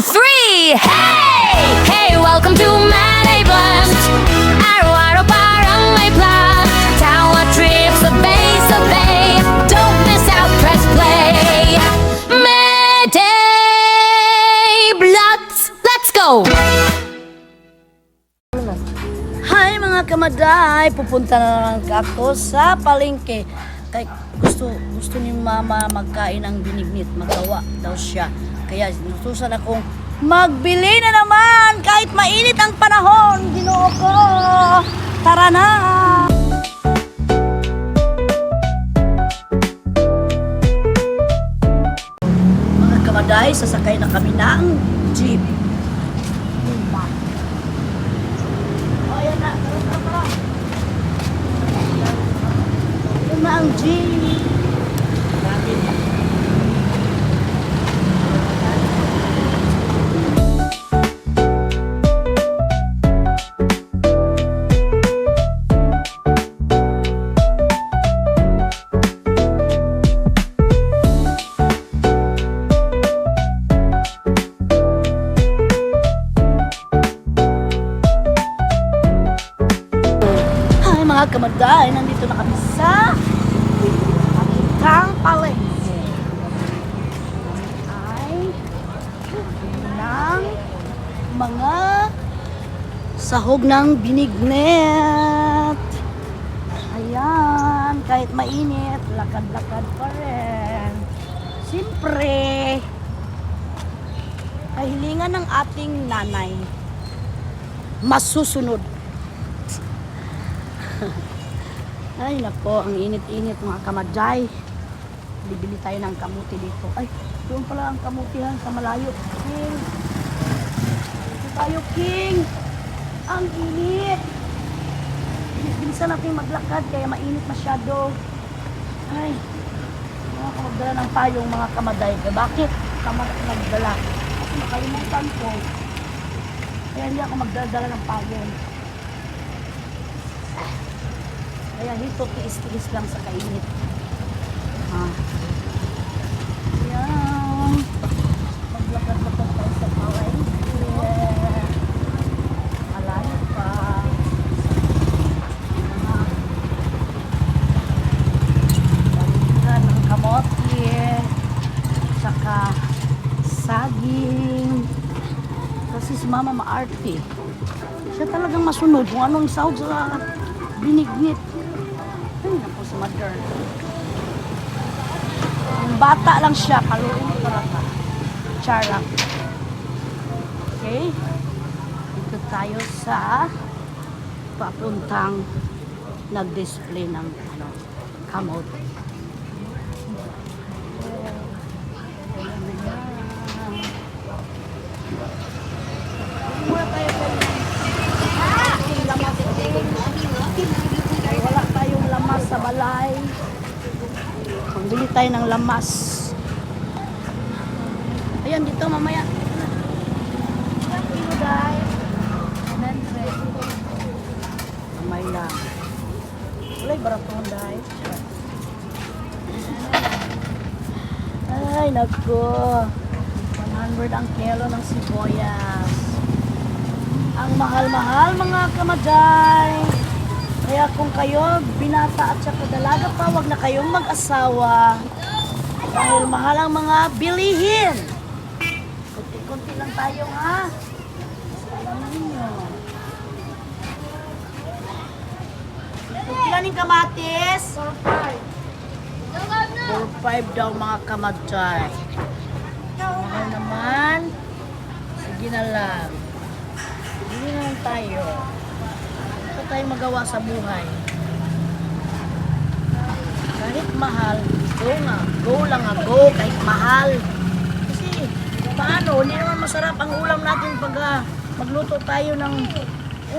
three! Hey! Hey, welcome to Manay Blunt. Araw-araw parang may plan. Tawa trips, sabay-sabay. Don't miss out, press play. Manay Blunt. Let's go! Hi mga kamaday! Pupunta na lang ako sa palengke. Kaya gusto ni mama magkain ng binignit. Magawa daw siya. Kaya inutusan akong magbili na naman kahit mainit ang panahon. Ginoo ko! Tara na! Mga kamaday, sasakay na kami ng jeep. Ayan na, tara. Ayan na ang jeep. Mga kamaday, nandito na kami sa Kang Palengke. Ay ng mga sahog ng binignet. Ayan, kahit mainit, lakad-lakad pa rin. Siyempre, kahilingan ng ating nanay, masusunod. Ay nako, ang init-init mga kamaday. Bibili tayo ng kamuti dito. Ay, doon pala ang kamutihan sa malayo. King, dito tayo King. Ang init. Bilisan natin maglakad kaya mainit masyado. Ay, mga magdala ng payong mga kamaday. Kaya bakit nagdala? Kasi nakalimutan ko. Kaya hindi ako magdala ng payong. Kaya dito, tiis-tiis lang sa kainit. Ayan. Maglakad-lakad tayo sa palengke. Malayo pa. Balikan ng kamote. Saka saging. Kasi si mama maarte. Siya talagang masunod kung anong isahog sa binignit. Ay, naku si mother. Yung bata lang siya, kaluin ko lang ka. Charang. Okay? Dito tayo sa papuntang nag-display ng kamote. Wala tayong lamas sa balay. Magbili tayo ng lamas. Ayan, dito mamaya. Mamay lang. Wala'y baraton dahil. Ay, naku. 100 ang kilo ng sibuyas. Ang mahal-mahal mga kamaday. Kaya kung kayo binata at saka dalaga pa, wag na kayong mag-asawa. Dahil mahal ang mga bilihin. Kunti-kunti lang tayo ha. Alam ninyo. Ilan yung kamatis? 4-5 daw mga kamaday. Mahal naman. Sige na lang. Hindi na lang tayo. Ito tayo magawa sa buhay. Kahit mahal, go lang go kahit mahal. Kasi paano, hindi naman masarap ang ulam natin pag magluto tayo ng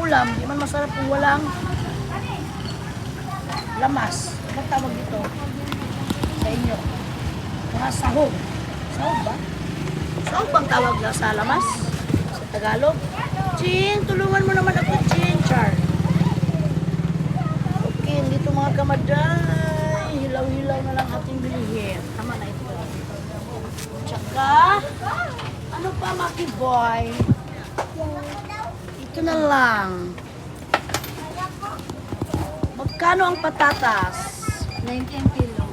ulam. Hindi man masarap kung walang lamas. Anong tawag dito sa inyo? Mga sahog. Sahog ba? Sahog bang tawag na sa lamas? Sa Tagalog? Ching, tulungan mo naman ako, Ching, Char. Okay, dito mga kamaday. Hilaw-hilaw na lang ating bilihin. Tama na ito. Tsaka, Ano pa, Maki Boy? Ito na lang. Magkano ang patatas? 19 kilo.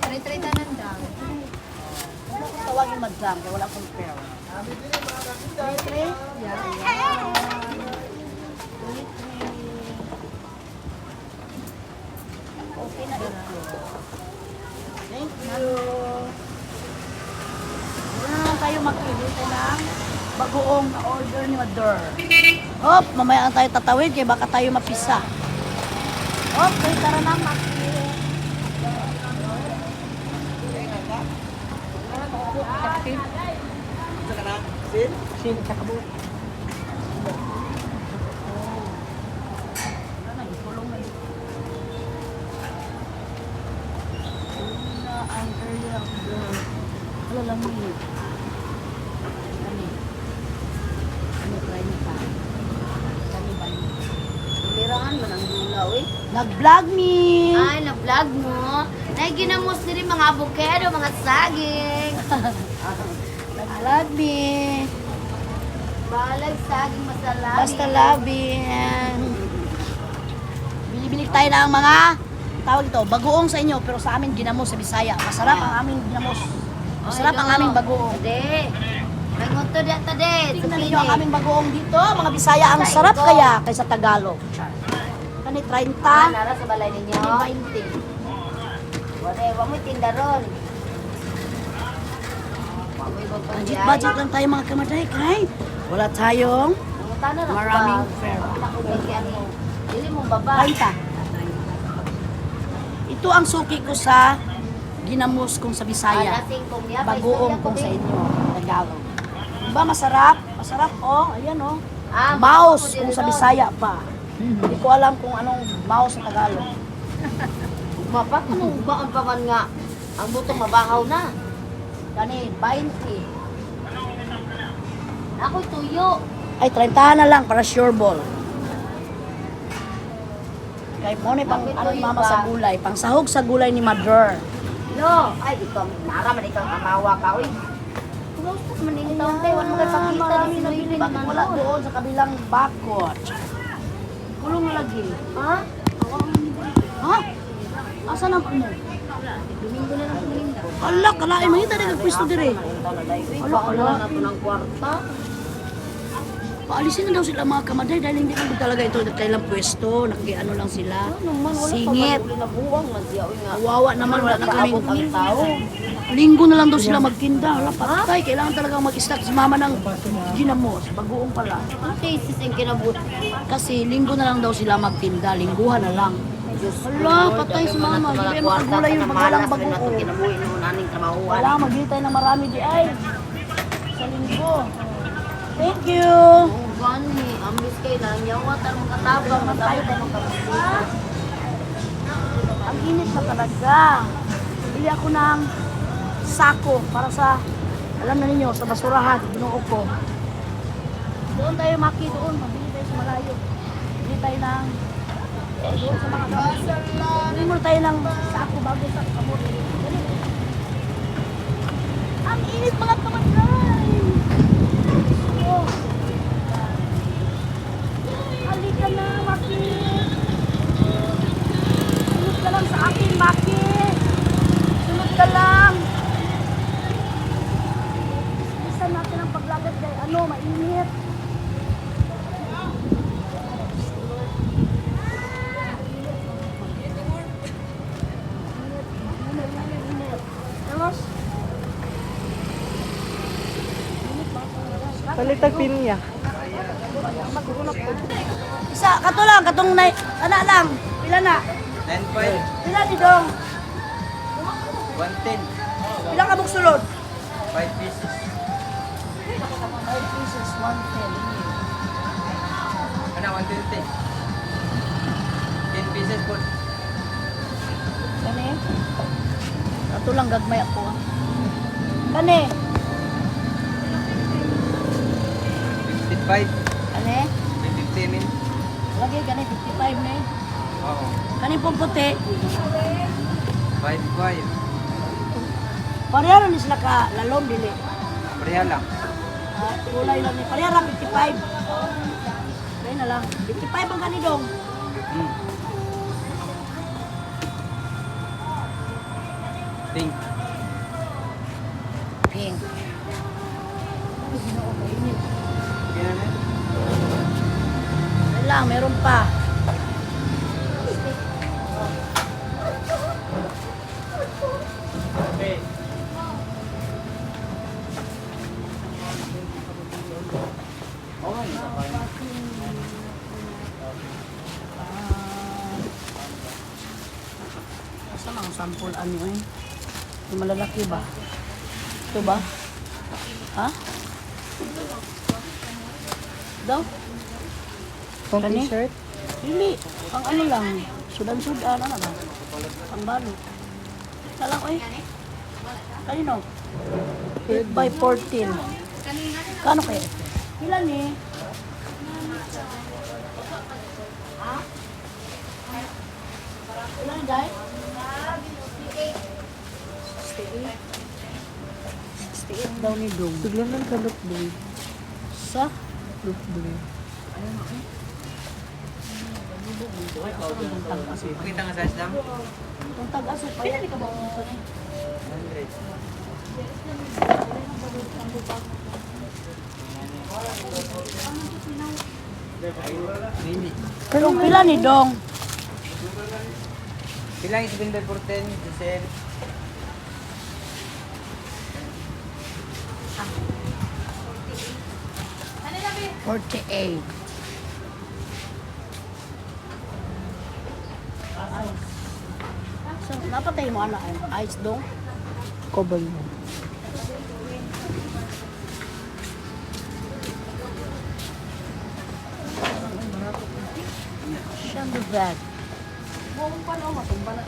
3 tanan daw. Tawagin madam, kaya wala akong pera. 3? Okay na ito. Thank you. Wala na lang tayo makikita ng bagoong na order ni Mother. Hop, mamaya ang tayo tatawid kaya baka tayo mapisa. Hop, kaya tara na makikita. Sin, sa kabo. Ang early of the lalamig. Ano try niya pa? Kani ba niya? Lirahan man ang gulaw eh. Nag-vlog me! Ay, na-vlog mo. Naginamos nila mga avocado, mga saging. Nag-vlog me! Balag saging masalabi. Basta labing. Bili-bili tayo ng mga tawag ito, bagoong sa inyo pero sa amin ginamos sa Bisaya. Masarap ang aming ginamos. Masarap ang aming bagoong. Hindi. Mangunto dito din. Tingnan niyo ang aming bagoong dito, mga Bisaya. Ang sarap kaya kaysa Tagalog. Kani 30, Nara sa balay ninyo. kani 20. Wala mo tinda ron. Budget lang tayo mga kamaday kay wala tayong maraming pera. Dili mo baba. 30. Ito ang suki ko sa ginamos kong sa Bisaya. Bagoong kong sa inyo, Tagalog. Diba masarap? Masarap oh, ayan oh. Mouse kung sa Bisaya pa. Hindi ko alam kung anong mouse sa Tagalog. Mapak anong baon pa man nga. Ang butong mabahaw na. Kani 20. Ako'y tuyo. Ay 30 na lang para sure ball. Kay mo ni pang ano ni mama sa gulay, pang sahog sa gulay ni Mother. No, ay ikaw, nara man ikaw amawa ka oy. Gusto man ning taon tayo wala mo kay pakita Marami ni na Silvin bili man wala doon sa kabilang bakod. Kulong na lagi. Ha? Ha? Asa na mo? Domingo na lang kuminda. Ala, kalain mahita na nagpwesto dire. Wala na to ng kwarta. Paalisin na daw sila mga kamaday dahil hindi naman talaga ito kailang pwesto. Nakiano lang sila. Singit. na buwang man siya oy nga. Kawawa naman, wala na kaming ang tao. linggo na lang daw sila magtinda. Wala, patay. Kailangan talaga mag-stock si mama ng ginamos. Bagoong pala. Ang thesis ang kinabut. Kasi linggo na lang daw sila magtinda. Lingguhan na lang. Wala, patay si mama. Hindi kayo makagulay yung pagwalang bagoong. Kinabuhi mo naning trabahuan. Wala, maghintay na marami di ay. Sa linggo. Thank you. Ang gani, ambis kay nang yawa tarong katabang matayo tayo magkapit. Ang init na talaga. Bili ako ng sako para sa, alam na ninyo, sa basurahan, binuo ko. Doon tayo maki doon, mabili tayo sa malayo. Bili tayo ng, doon sa mga bili mo tayo ng sako bago sa kamot. Ang init mga kamatay. Oh. Halika na, Maki. Sunod ka lang sa akin, Maki. Sunod ka lang. Bisa natin ang paglagad kay ano, mainit. Tapos, Palitag pinya. isa, kato lang, katong na, ana lang. Pila na? 9.5, Pila ni Dong? 110, Pila ka sulod? 5 pieces. 5 pieces, 110. Ano, 120. 10 pieces po. Kani? Kato lang, gagmay ako. Kani? 55, Kani? 50 min. Lagi, kani, 55 na eh. Oo. Kani pong puti. 5.5. Pareho ni sila ka lalom dili. Pareha lang. Kulay lang ni. Pareha lang, 55. Kaya na lang. 55 ang kanidong. Hmm. Pink. Pink. Kaya na? Wala lang, meron pa. Okay. Saan ang sample ano eh? Yung malalaki ba? Ito ba? Ha? Daw? Pang Kani? t-shirt? Hindi. Pang ano lang. Sudan-sudan. Ano ba? Pang balo. Ito lang eh. Kanino? 8 by 14. Kano kaya? Ilan eh? Ha? Ilan eh, guys? 68 daw ni Dong. Bigla lang ka look blue. Sa? Look blue. Pakita nga size lang. Kung tag-aso pa yan, ikaw ba ito na? 100. Hindi. Pero pila ni Dong? Bilang 7 by 14, Giselle. Ah. 48. So, napatay mo ano? Ice Dong? Kobay mo. Siyang bag. Buong pa no, matumba na.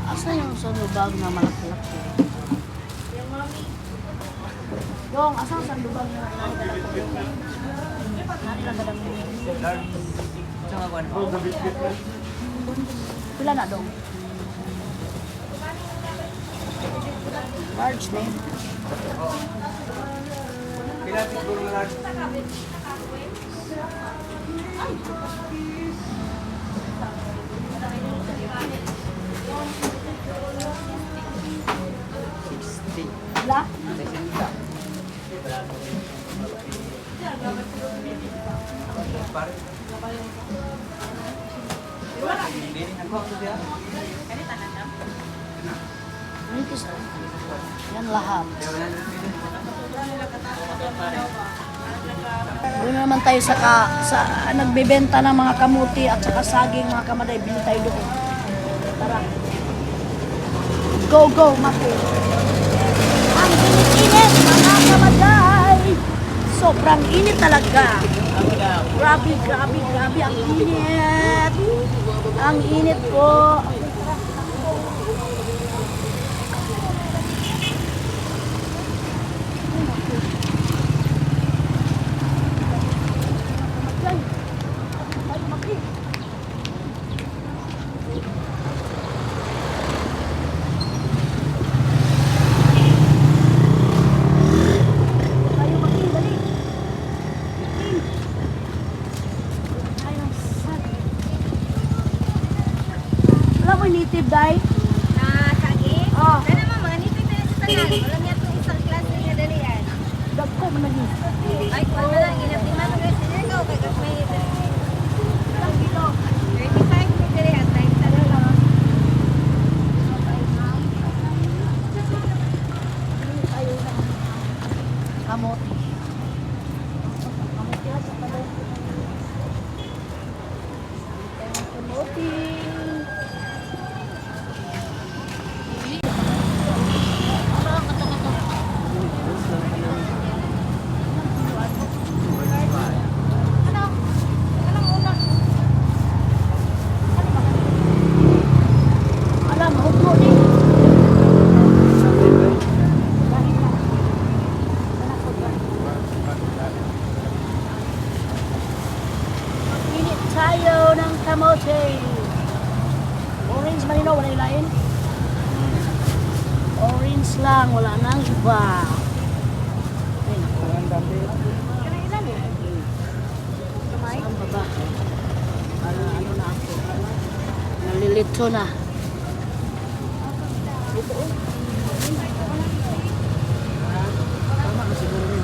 Asa yung sandubag na malaki-laki? Dong, asa ang sandubag na malaki-laki? Nani lang gadang mo. Ito nga kuwan. Pila na dong? Large na yun. Pila siguro nga lang. Pila? Yan lahat. Doon naman tayo sa nagbebenta ng mga kamuti at saka saging mga kamaday. Bili tayo doon. Tara. Go, go, Maki. Ang init-init, mga kamaday. Sobrang init talaga. Grabe, grabe, grabe. Ang init. Ang init po. Alam mo, native dye? Oh, Wala niya itong isang klase nga dali yan. dagko mo na yun. Ay, kung wala, ginatiman mo guys, hindi ikaw, kaya kung may 35 mo dali at 9 talaga. Kamote. Kamote sa pala. Kamote. Alam, hugno ni. cheese lang, wala nang iba. Ay, naku. Saan ba ba? Ano na ako? Nalilito na. Ito, oh. Tama na siguro rin.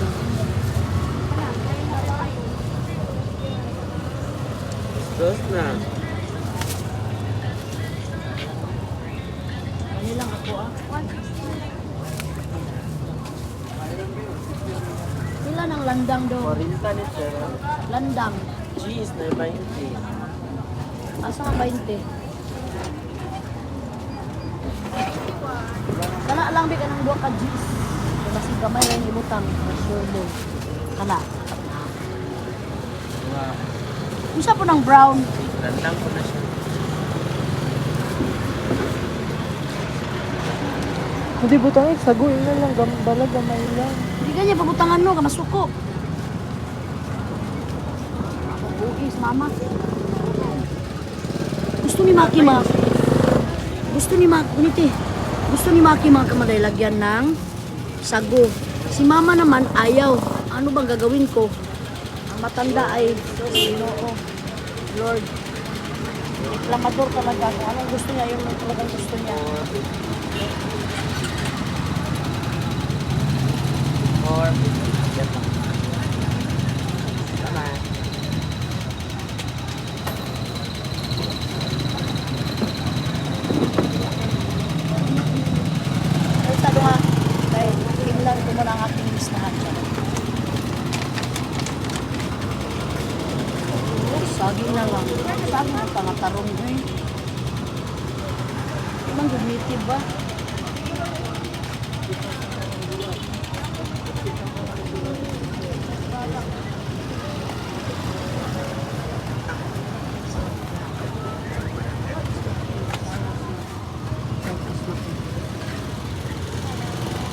Dos na. Ano lang ako ah. Ilan ang landang doon? 40 ni sir. Landang. Cheese na 20. Asa ka 20? Kana lang bi ka ng 2 ka G's. Kasi gamay rin ibutang. Sure mo. Kana. Wow. Isa po ng brown. Landang ko na siya. Hindi butang sago ina lang bala gamay lang. Hindi ka niya pabutangan no, kamasuko. Buis, mama. Gusto ni Maki ma. Gusto ni Maki, uniti. Gusto ni Maki mga kamalay lagyan ng sago. Si mama naman ayaw. Ano bang gagawin ko? Ang matanda ay Ginoo. Lord. Reklamador talaga kung anong gusto niya, yung talagang gusto niya. Or, yan lang. Tama. Ay, sa nga. Dahil, tingnan ko muna ang aking listahan. Saging na lang. Saging na tangatarong eh. Ibang gumitib ba?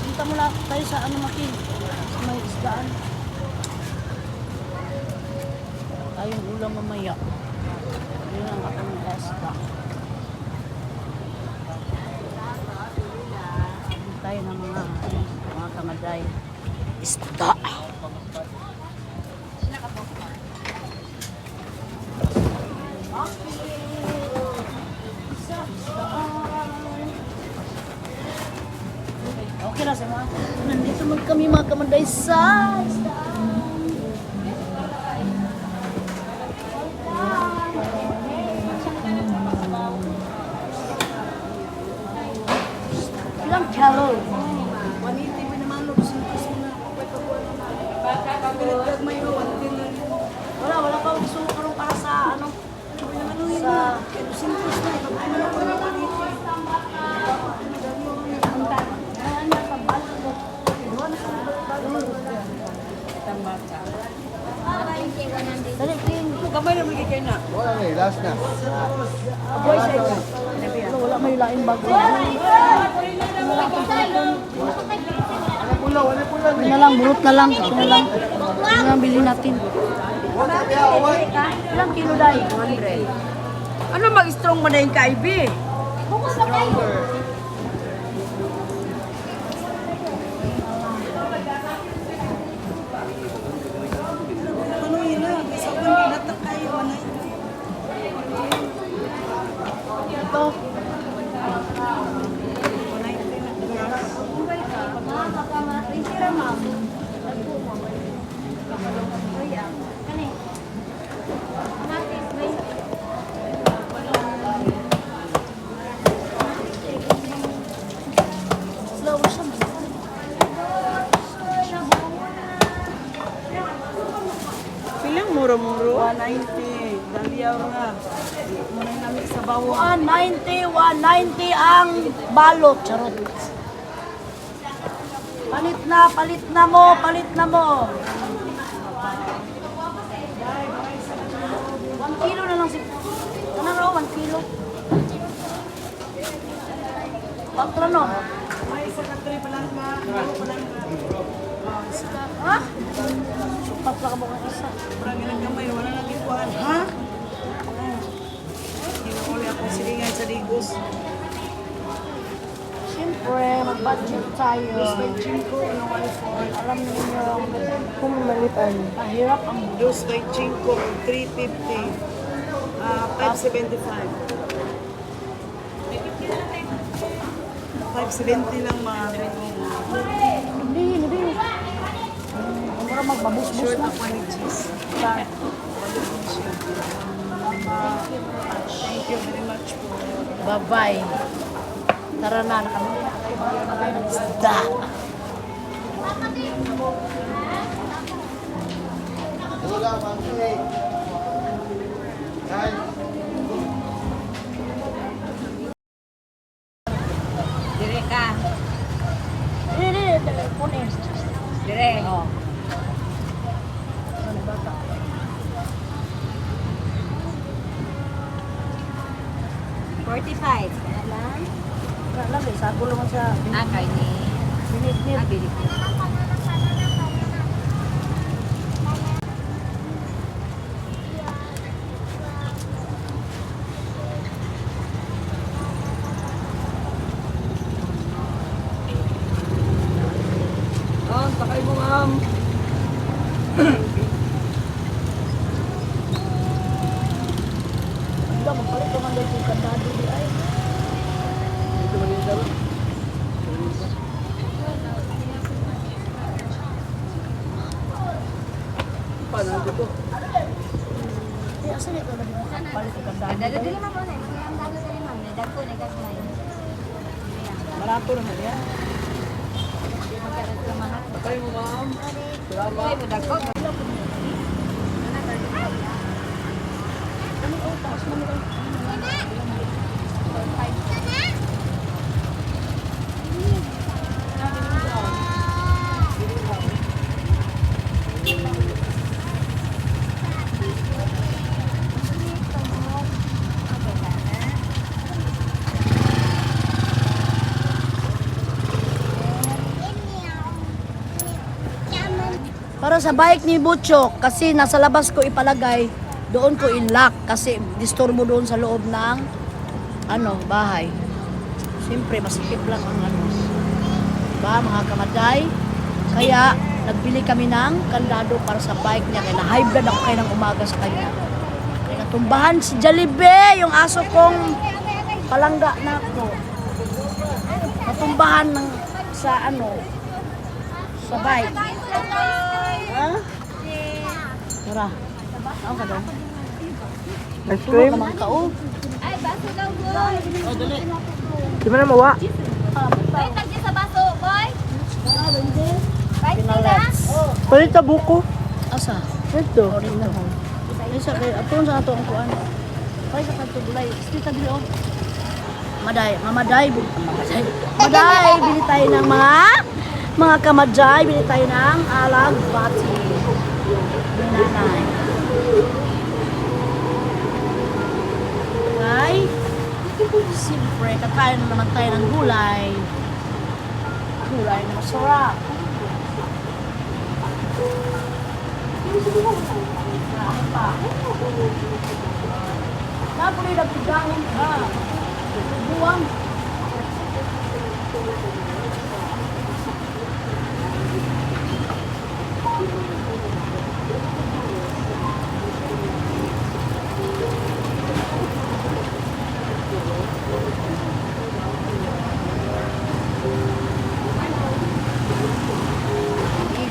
Punta mo lang tayo sa ano Maki? Sa may isdaan. Tayong ulam mamaya. Yun ang akong isda. Tayo ng mga kamaday. Isda. Okay na sa mga. Nandito man kami mga kamaday sa isdaan. Ilang kilo? 180 mo naman, lusintos mo na. Wala pa gusto ko karon para sa ano. Sa lusintos na. Dali, clean. Kamay na magigay na. Wala na last na. Boy, sa wala may laing bago. Yun na lang, burot na lang. Ito na lang. Ito na lang bilhin natin. Ilang kilo dahil? 100. Ano mag-strong mo na yung kaibi? Ito. Slow siya. Pilang muro-muro? 190. Daliyaw nga. Muna namin sa bawo. 190 ang balot. Charot. Palit na mo. 1 kilo na lang si... Ano raw, 1 kilo? Patro no? May isa ka tuloy palang ka. Ha? Supat lang mo kang isa. Parang ilang gamay. Wala nang ikuan. Ha? Hinauli akong silingan sa digos. Siyempre. Siyempre, mag-budget tayo. ko, yung iPhone. Alam niyo, Kung malitan. mahirap ang 225, 350, 575. 570 lang mga Hindi, hindi. Umura magbabus-bus short na. ako ni cheese. Thank you very much po. Bye-bye. Tara na, nakamili na kayo mga ng isda. Dire ka. Hindi, telephone eh. Dire. Oh. Ano bata? 45. Kaya lang. Wala lang eh, sago lang sa Akay ni. binit-nit. Abilit. Sakay mo, ma'am. Hindi, magpalit ko man dahil yung kandado di ay. Dito man yung dalo. Paano dito? Eh, asan ito na palit yung kandado? Dalo dili man mo na. Ang dalo dili man. Dagko na gasmay. Barato naman yan. Sakay mo, ma'am. Salamat. Ay mo dagko. Para sa bike ni Butchok, kasi nasa labas ko ipalagay, doon ko i-lock kasi disturbo doon sa loob ng bahay. Siyempre, masikip lang ang diba, mga kamaday. Kaya, nagbili kami ng kandado para sa bike niya. Kaya na-high blood ako kayo ng umaga sa kanya. Kaya natumbahan si Jollibee, yung aso kong palangga na ako. Natumbahan sa sa bike. Ha? Tara. Ako ka doon. Ice Tulog cream? naman ka, oh. Ay, baso daw, boy. Oh, dali. Di mo na mawa? Ay, tagdi sa baso, boy. Right Pinalets. Palit sa buko. Asa? Ito. Oh, rin na. Ay, sa kay aton sa ato ang kuan. Ay, sa kanto bulay. Stita dili, oh. Mamaday, bili tayo ng mga kamadjay, bili tayo ng alag bati. Nanay. Okay? Siyempre, kakain na naman tayo ng gulay. Gulay na masarap. Ano pa? Napuloy na pigahon ka. Buwang.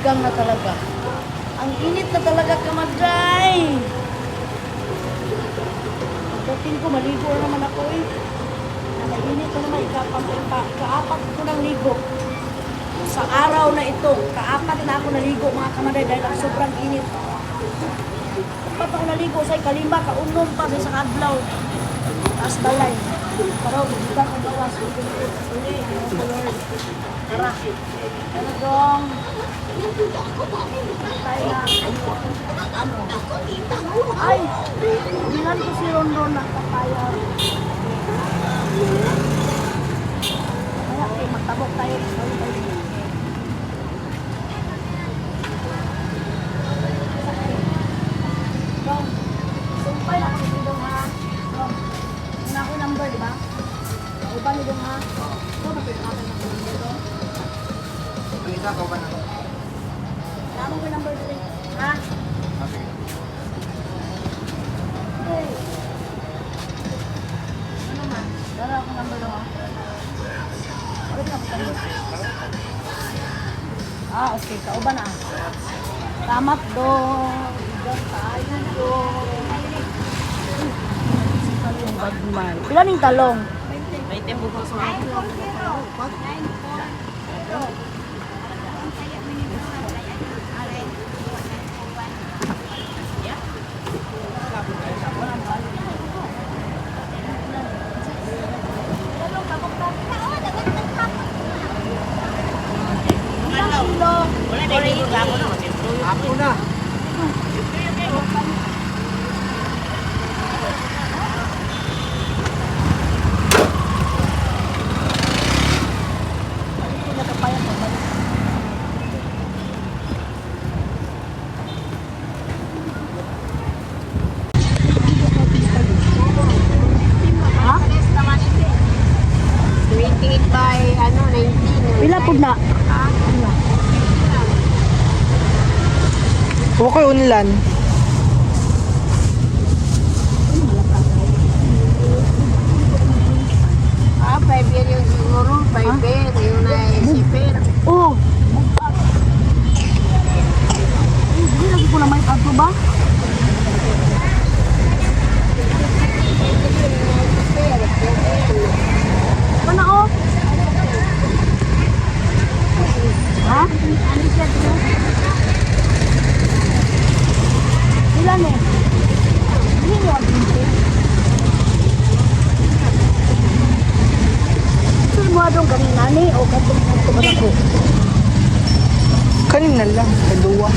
Igang na talaga. Ang init na talaga, kamadjay. Pagdating ko, maligo na naman ako eh. Nakainit na naman, kaapat ko ng ligo. Sa araw na ito, kaapat na ako naligo mga kamaday dahil ang sobrang init. Kaapat ako naligo sa kalima, kaunom pa sa kadlaw. Taas balay. Pero, hindi ka kagawas. Uli, Lord. Tara. Ano dong? Tayo na. Ay, bilan ko si Ron ng papaya. Kaya, magtabok tayo. Dong, sumpay na kami si Dong ha. Dong, una ko number, di ba? Uban ni Dong ha. Ito, napit natin ako. Tama ko number 3. Ha? Hey. Ano man? Dala ako number 2. Ulit na ko. Okay. Kauban na. Tamat do. Igas tayo do. Talong bagman. Pila ning talong? 20 buko sa Ako na. Ha? 28 by 19. Pila pud na? Okay, unlan. Ah, 5 year yung siguro. 5 year. Yung na-sipir. Oh. Hindi lagi ko na may ato ba? Ano oh? Ha? Ilan eh? Hindi mo ang pinti. Ito mo adong kanina ni o katong ako. Kanina lang, kaduwa.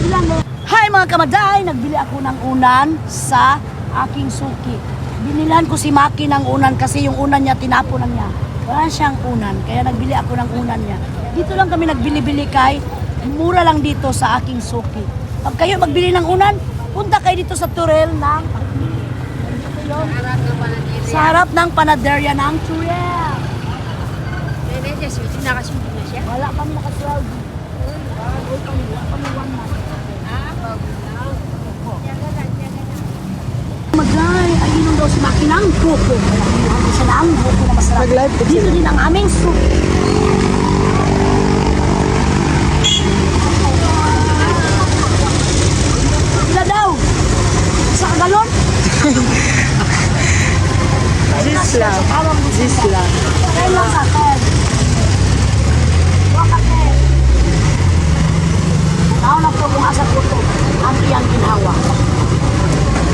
Ilan eh? Hi mga kamaday! Nagbili ako ng unan sa aking suki. Binilan ko si Maki ng unan kasi yung unan niya tinapon lang niya. Wala siyang unan, kaya nagbili ako ng unan niya. Dito lang kami nagbili-bili kay mura lang dito sa aking suki. Pag kayo magbili ng unan, punta kayo dito sa Turel ng sa harap ng panaderya ng Turel. Wala kami nakasunod. Magay, ay inom daw si Maki ng buko. Wala siya na ang buko na masarap. Mag-live po Dito din ang aming suki. Sila daw. Sa galon. Jis lang. Jis lang. Kaya lang sa akin. Wakate. Tao na po kung asa po ito. Ang iyang ginawa.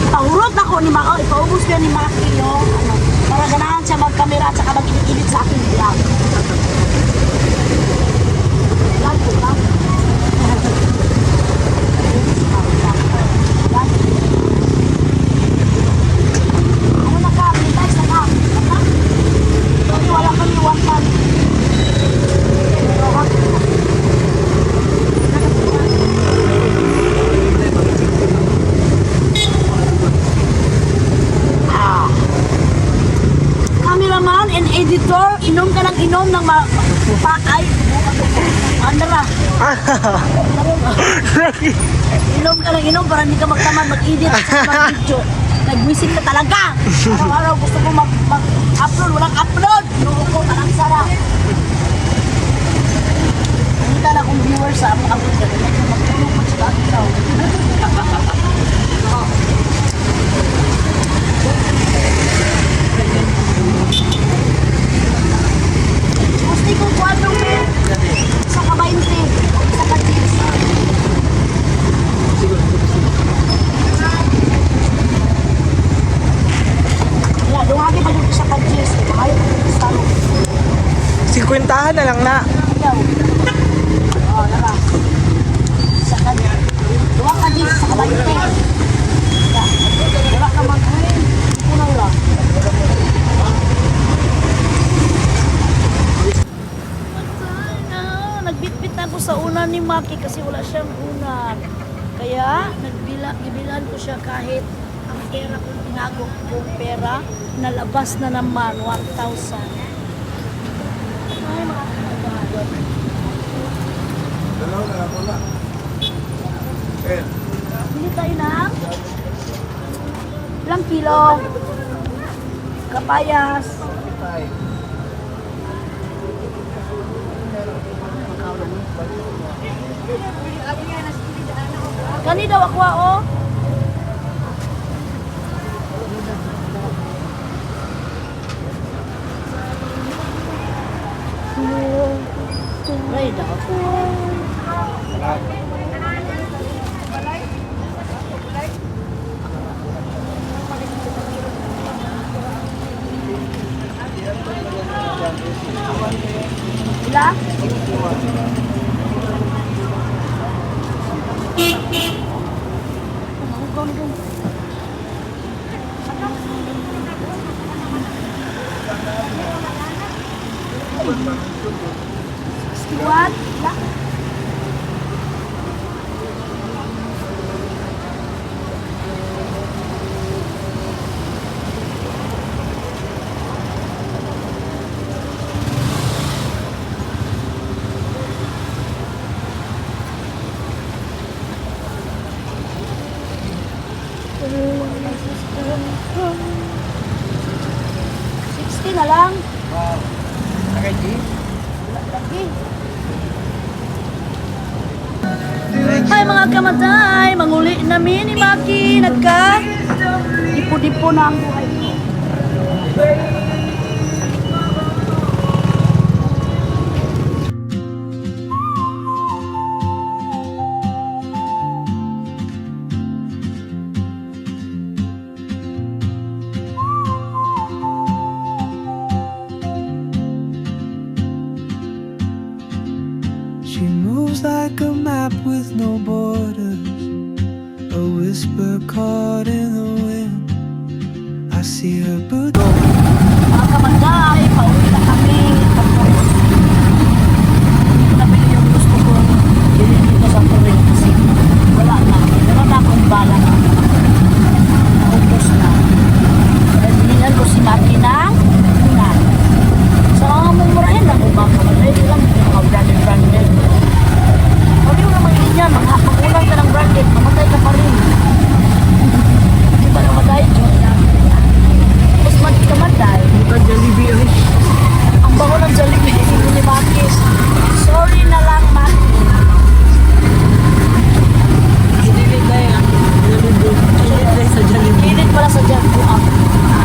Pahurot ako ni Maki. Ipaubos ko ni Maki yung ano, para ganahan siya mag-camera at saka mag-init sa aking vlog. Vlog ko ba? Ano na ka? Pintays na ka? Kasi wala kami one month. Cameraman and editor, inom ka ng inom ng pakay. Ano na? Inom ka ng inom para hindi ka magtamad mag-edit at mag-video. Nag-wisit ka talaga. Araw-araw gusto ko mag-upload, walang upload. Loko ko, walang sarap. Hindi ka na kung viewers sa upload ka. Magtulong pa sila ikaw. Gusto ko 4 men. Sa ka 20. Sa ka 10. Wala, duwagi pa dito sa ka-cheese. Ayaw ko dito sa talo. 50 na lang na. Ayaw. Oo, nara. Sa ka duwa ka cheese, sa ka 20. Wala ka mag-win. Punaw lang. Nagbitbit na ako sa unan ni Maki kasi wala siyang unan. Kaya gibilan ko siya kahit ang pera kong tinago kong pera nalabas na naman 1,000. Ay mga kaibigan. kilo. Kapayas. Kani daw ako oh. Ay, daw ako. Ila? What? Ila? Na lang. Hi mga kamatay, manguli namin ni Maki, dipo-dipo na ang buhay ko. She moves like a map with no borders, a whisper caught in the wind. I see her but Mga kamatay, pauwi na kami. Tapos, nabili yung gusto ko. Bilhin dito sa Torrent kasi wala na. Wala na akong bala na. Naubos na. Kaya binilan ko si Maki ng unan. Sa mga mumurahin lang ko mga kamatay. Hindi lang mga branded. Pwede mo naman yun yan. Mag-ulang ka ng branded. Mamatay ka pa rin. Hindi ba namatay? Tapos magkamatay. Ang bango ng Jollibee ni Maki. Sorry na lang, Maki. Kilit pala sa Jollibee.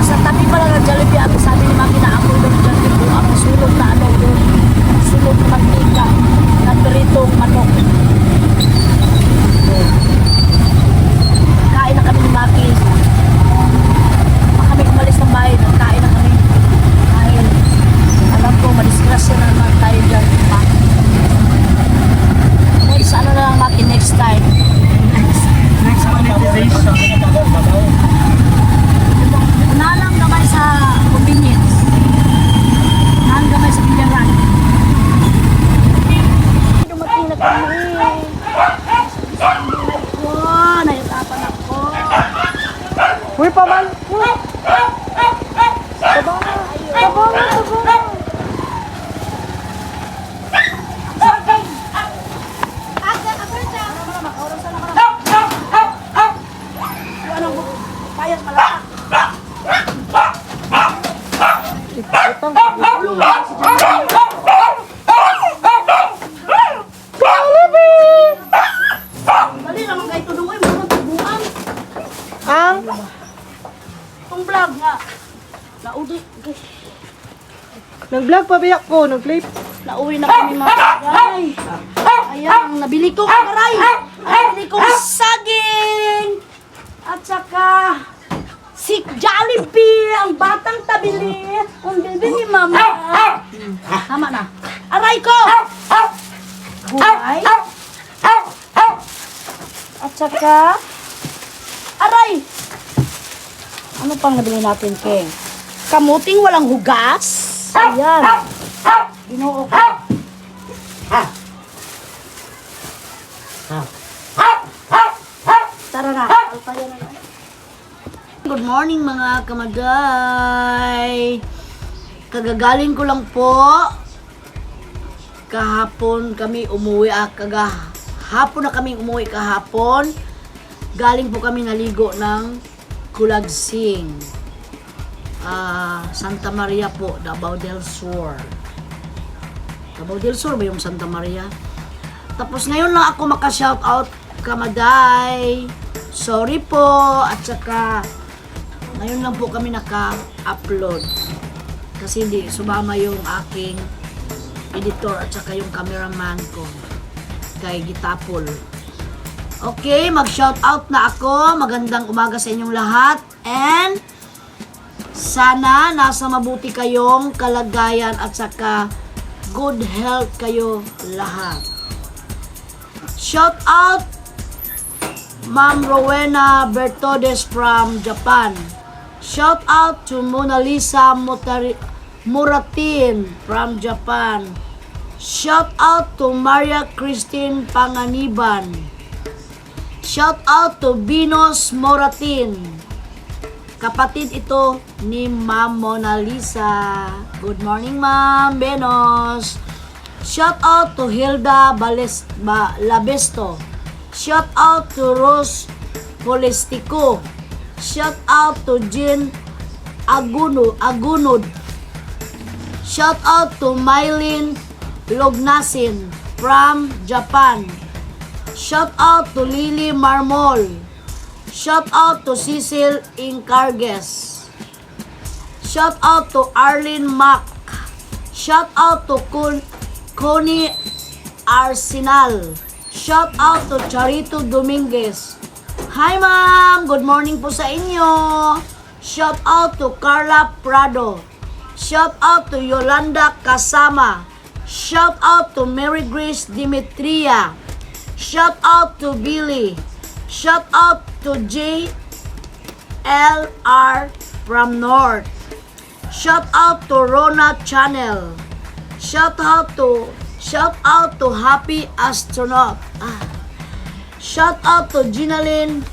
Sa tabi pala ng Jollibee. Ako sabi ni Maki na ako yung Jollibee. Ako sulog na ano doon. Sulog na mantika. Na peritong manok. Kain na kami ni Maki. Kami umalis ng bahay. Nagkain na kami. Kain. Alam ko, madisgrasya na naman tayo dyan. Next, ano na lang Maki, next time. Next monetization. Nalang gamay sa convenience. Nalang gamay sa bilyaran. Dumating na kami. Wow, nayutapan ako. Uy, paman! Uy! Tabang! Payas malata. Dali naman kayo tulungan mo ng tubuan. Ang? Itong vlog nga. Naudi. Nag-vlog pa biyak ko, nag-play. Nauwi na kami mga karay. Ayan, nabili ko karay. Nabili ko saging. At saka si Jollibee, ang batang tabili. Ang bilbil ni Mama. Tama na. Aray ko! Gulay. At saka aray! Ano pang nabili natin, King? Kamuting walang hugas. Ayan. Ginoo ko. Tara na. Alpayan na. Good morning mga kamaday. Kagagaling ko lang po. Kahapon kami umuwi. Hapon na kami umuwi kahapon. Galing po kami naligo ng Culagsing. Santa Maria po, Davao del Sur. Davao del Sur ba yung Santa Maria? Tapos ngayon lang ako maka-shoutout, Kamaday. Sorry po. At saka, ngayon lang po kami naka-upload. Kasi hindi sumama yung aking editor at saka yung cameraman ko. Kay Gitapol. Okay, mag-shoutout na ako. Magandang umaga sa inyong lahat. And, sana nasa mabuti kayong kalagayan at saka good health kayo lahat. Shout out Ma'am Rowena Bertodes from Japan. Shout out to Mona Lisa Muratin from Japan. Shout out to Maria Christine Panganiban. Shout out to Binos Moratin. Kapatid ito ni Ma'am Mona Lisa. Good morning, Ma'am Benos. Shout out to Hilda Labesto. Shout out to Rose Polestico. Shout out to Jean Agunod. Shout out to Mylene Lognasin from Japan. Shout out to Lily Marmol. Shout out to Cecil Incarges. Shout out to Arlene Mac. Shout out to Connie Arsenal. Shout out to Charito Dominguez. Hi ma'am, good morning po sa inyo. Shout out to Carla Prado. Shout out to Yolanda Kasama. Shout out to Mary Grace Dimitria. Shout out to Billy. Shout out to JLR from North. Shout out to Rona Channel. Shout out to Happy Astronaut. Shout out to Ginalyn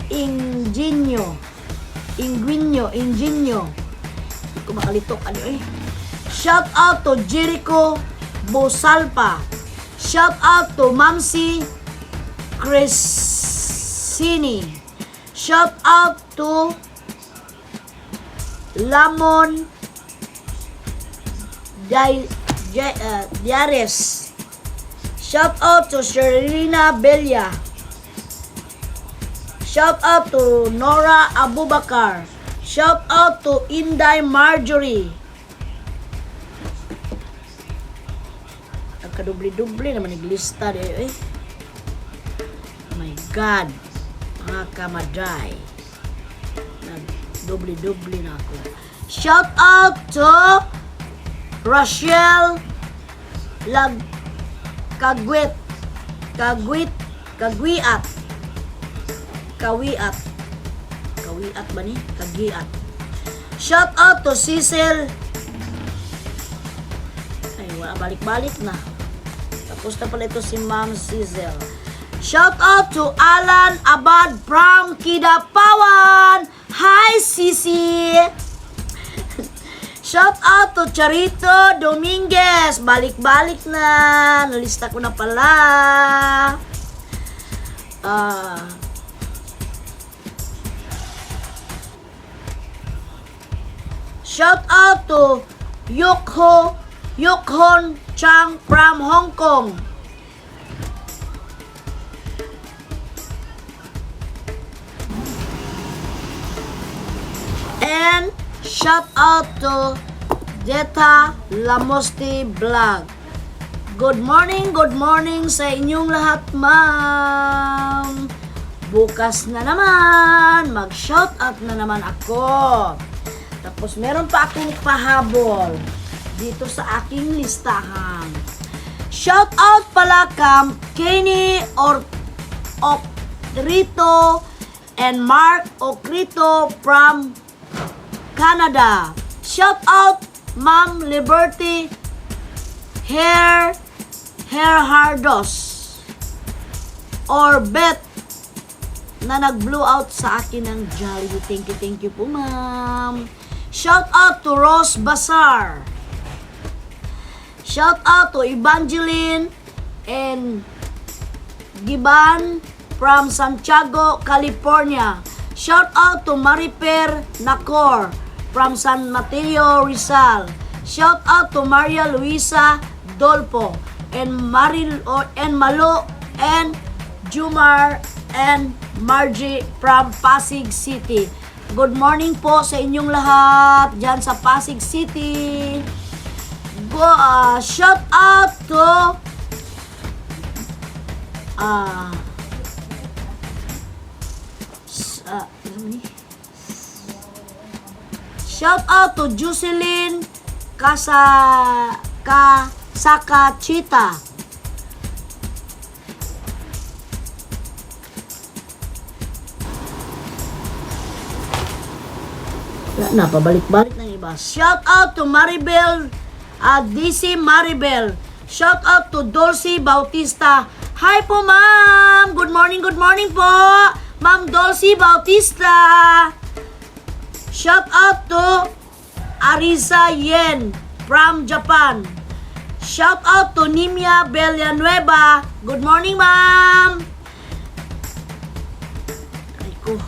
Ingenio. Hindi ko makalitok ano eh. Shout out to Jericho Bosalpa. Shout out to Mamsi Crescini. Shout out to Lamon Diares. Shout out to Sherina Belia. Shout out to Nora Abubakar. Shout out to Inday Marjorie. Nagkadubli-dubli naman naglista eh. Oh my God. Mga kamaday. Nagdubli-dubli na ako. Shout out to Rachel Kawiat ba ni? Kagiat. Shout out to Cecil. Ay, wala, balik-balik na. Tapos na pala ito si Ma'am Cecil. Shout out to Alan Abad from Kidapawan. Hi, Sisi. Shout out to Charito Dominguez. Balik-balik na. Nalista ko na pala. Shout out to Yokhon Chang from Hong Kong. And shout out to Jetta Lamosti Vlog. Good morning sa inyong lahat, ma'am. Bukas na naman, mag-shout out na naman ako. Tapos meron pa akong pahabol dito sa aking listahan. Shout out pala kay Kenny Ocrito and Mark Ocrito from Canada. Shout out Ma'am Liberty Hardos or Bet na nag-blow out sa akin ng Jollibee. Thank you po, ma'am. Shout out to Rose Bazar. Shout out to Evangeline and Giban from Santiago, California. Shout out to Mariper Nacor from San Mateo, Rizal. Shout out to Maria Luisa Dolpo and Malo and Jumar and Margie from Pasig City. Good morning po sa inyong lahat dyan sa Pasig City. Shout out to shout out to Jocelyn Sakachita. Wala na, pabalik-balik ng iba. Shout out to Maribel, DC Maribel. Shout out to Dulcie Bautista. Hi po, ma'am! Good morning po! Ma'am Dulcie Bautista. Shout out to Arisa Yen from Japan. Shout out to Nimia Villanueva. Good morning, ma'am! Ay ko.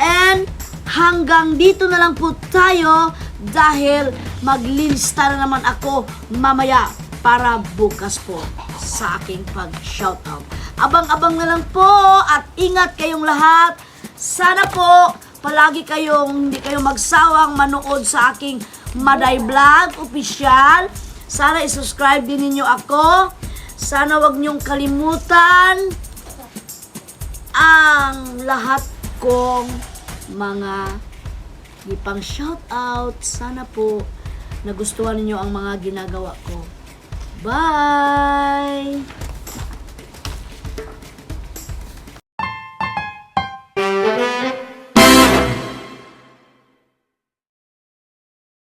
And hanggang dito na lang po tayo dahil maglilista na naman ako mamaya para bukas po sa aking pag-shoutout. Abang-abang na lang po at ingat kayong lahat. Sana po palagi hindi kayo magsawang manood sa aking Maday Vlog Official. Sana isubscribe din ninyo ako. Sana wag niyong kalimutan ang lahat kong mga ipang shoutout. Sana po nagustuhan niyo ang mga ginagawa ko. Bye!